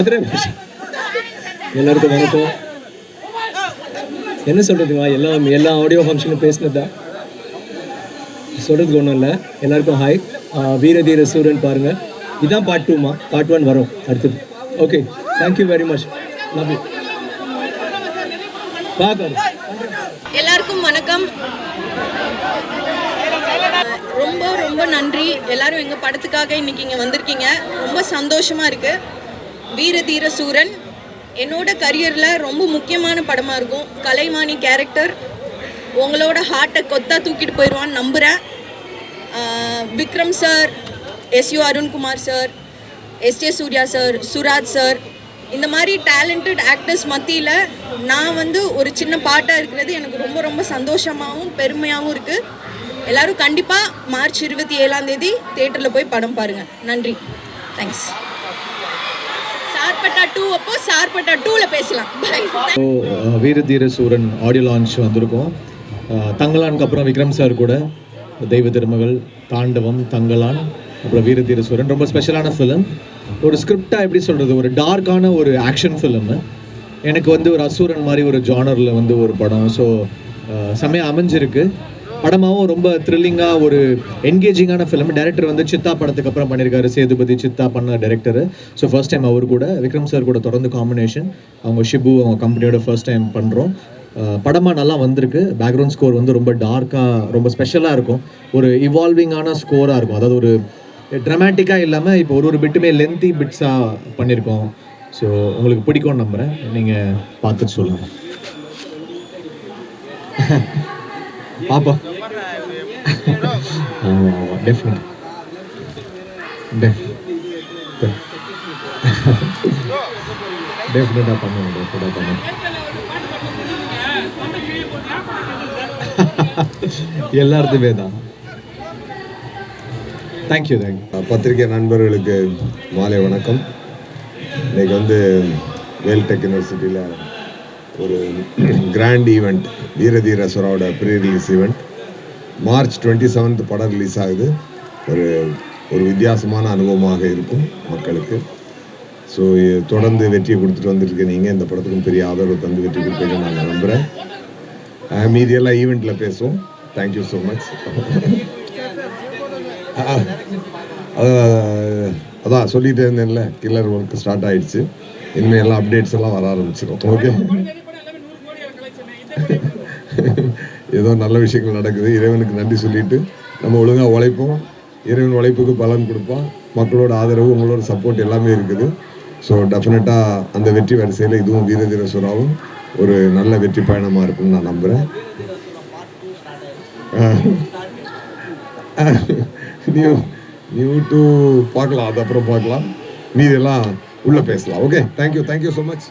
எல்லாருக்கும் வணக்கம். என்ன சொல்கிறதுமா, எல்லா ஆடியோ ஃபங்க்ஷனும் பேசினதா சொல்கிறதுக்கு ஒன்றும் இல்லை. எல்லாருக்கும் ஹாய். வீரதீர சூரன் பாருங்கள். இதுதான் பார்ட் 2மா, பார்ட் 1 வரும் அடுத்தது. Okay, thank you very much. Love you. பார்க்க எல்லாருக்கும் வணக்கம். ரொம்ப ரொம்ப நன்றி. எல்லாரும் எங்கள் படத்துக்காக இன்னைக்கு இங்கே வந்திருக்கீங்க. ரொம்ப சந்தோஷமாக இருக்குது. வீரதீர சூரன் என்னோட கரியரில் ரொம்ப முக்கியமான படமாக இருக்கும். கலைவாணி கேரக்டர் உங்களோட ஹார்ட்டை கொத்தா தூக்கிட்டு போயிடுவான்னு நம்புகிறேன். Vikram sir, S U Arunkumar sir, S J Suriya sir, Suraj sir, இந்த மாதிரி டேலண்டட் ஆக்டர்ஸ் மத்தியில் நான் ஒரு சின்ன பாட்டாக இருக்கிறது எனக்கு ரொம்ப ரொம்ப சந்தோஷமாகவும் பெருமையாகவும் இருக்குது. எல்லோரும் கண்டிப்பாக மார்ச் 27 தியேட்டரில் போய் படம் பாருங்கள். நன்றி, தேங்க்ஸ். சார்பட்டா 2 அப்போ சார்பட்டா 2ல் பேசலாம். வீரதீர சூரன் ஆடியோ லான்ச் வந்திருக்கோம். தங்கலானுக்கு அப்புறம் விக்ரம் சார் கூட தெய்வ திருமகள், தாண்டவம், தங்கலான், அப்புறம் வீரதீர சூரன் ரொம்ப ஸ்பெஷலான ஃபிலிம். ஒரு ஸ்கிரிப்டாக எப்படி சொல்கிறது, ஒரு டார்க்கான ஒரு ஆக்ஷன் ஃபிலிமு. எனக்கு ஒரு அசூரன் மாதிரி ஒரு ஜானரில் ஒரு படம். ஸோ செம்மையாக அமைஞ்சிருக்கு. படமாகவும் ரொம்ப த்ரில்லிங்காக ஒரு என்கேஜிங்கான ஃபிலிம். டேரக்டர் சித்தா படத்துக்கு அப்புறம் பண்ணியிருக்காரு. சேதுபதி சித்தா பண்ண டேரக்டர். ஸோ ஃபர்ஸ்ட் டைம் அவர் கூட விக்ரம் சார் கூட தொடர்ந்து காம்பினேஷன். அவங்க ஷிபு அவங்க கம்பெனியோட ஃபர்ஸ்ட் டைம் பண்ணுறோம். படமாக நல்லா வந்திருக்கு. பேக்ரவுண்ட் ஸ்கோர் ரொம்ப டார்க்காக ரொம்ப ஸ்பெஷலாக இருக்கும். ஒரு இவால்விங்கான ஸ்கோராக இருக்கும். அதாவது ஒரு ட்ராமேட்டிக்காக இல்லாமல் இப்போ ஒரு பிட்டுமே லென்த்தி பிட்ஸாக பண்ணியிருக்கோம். ஸோ உங்களுக்கு பிடிக்கும்னு நம்புகிறேன். நீங்கள் பார்த்துட்டு சொல்லுங்கள். பாப்பா டெஃபினட் டெஃபினட்டாக பண்ணுவோம். டெஃபினட்டாக பண்ணுவோம். எல்லாத்துமே தான். தேங்க்யூ. பத்திரிகை நண்பர்களுக்கு மாலை வணக்கம். இன்றைக்கி வேல்டெக் யூனிவர்சிட்டியில் ஒரு கிராண்ட் ஈவெண்ட், வீரதீர சூராவோட ப்ரீ ரிலீஸ் ஈவெண்ட். மார்ச் 27 படம் ரிலீஸ் ஆகுது. ஒரு வித்தியாசமான அனுபவமாக இருக்கும் மக்களுக்கு. ஸோ தொடர்ந்து வெற்றியை கொடுத்துட்டு வந்துருக்கு. நீங்கள் இந்த படத்துக்கும் பெரிய ஆதரவு தந்து வெற்றி கொடுப்பீங்கன்னு நான் நம்புகிறேன். மீதியெல்லாம் ஈவெண்ட்டில் பேசுவோம். Thank you so much. அதான் சொல்லிகிட்டே இருந்தேன்ல, கில்லர் ஒர்க் ஸ்டார்ட் ஆகிடுச்சு. இனிமேல் எல்லாம் அப்டேட்ஸ் எல்லாம் வர ஆரம்பிச்சிடும். ஓகே, ஏதோ நல்ல விஷயங்கள் நடக்குது. இறைவனுக்கு நன்றி சொல்லிட்டு நம்ம ஒழுங்காக உழைப்போம். இறைவன் உழைப்புக்கு பலன் கொடுப்பான். மக்களோட ஆதரவு, உங்களோட சப்போர்ட் எல்லாமே இருக்குது. ஸோ டெஃபினட்டாக அந்த வெற்றி வரிசையில் இதுவும் வீரதீர சூராவும் ஒரு நல்ல வெற்றி பயணமாக இருக்கும்னு நான் நம்புகிறேன். நியூ டூ பார்க்கலாம், அது அப்புறம் பார்க்கலாம். மீதெல்லாம் உள்ளே பேசலாம். Okay, thank you so much.